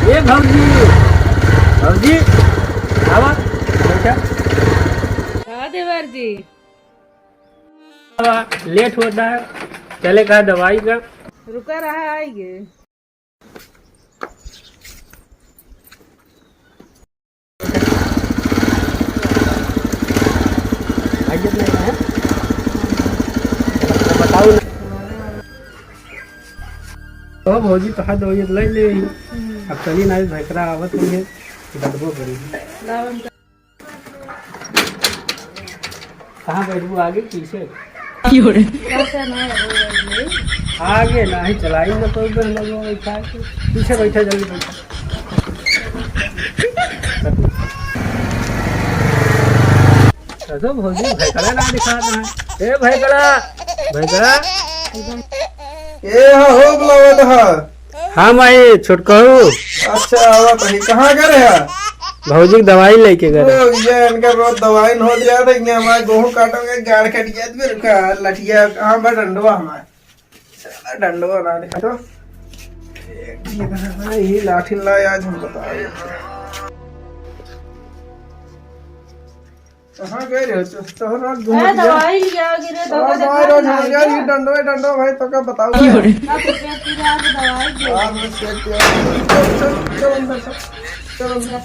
ए भाऊजी भाऊजी आवा बेटा हाँ देवर जी। आवा लेट होता है चले का दवाई का रुका रहा आएंगे। आइए नहीं है बताओ ना तो भौजी तो हाथ दवाई ले ले अब चली ना भैकरा आवत होंगे दर्दो करी कहाँ बैठू आगे पीछे आगे ना ही चलाई ना कोई बन लगो बैठा के पीछे बैठा जल्दी बैठा तो भौजी भैकरा ना दिखाता है ए भैकरा भैकरा ए हो बुलावत हा। हाँ माई छुटकू अच्छा आवा भाई कहाँ गए है भौजी की दवाई लेके गए ये इनका रोज दवाई न हो दिया था ये हमारे गेहूं काटोगे गाड़ कट गया फिर का लठिया कहाँ बा डंडवा हमारे साला डंडवा ना दिखा तो ये लाठी ला आज हम बताओ कहाँ गए रहे हो तो रात घूम गया दवाई लिया गिरे तो दवाई रोज हो गया ये डंडवा भाई तो का बताओ दवाई हाँ मैं चेक किया चल चल चल अंदर चल चल अंदर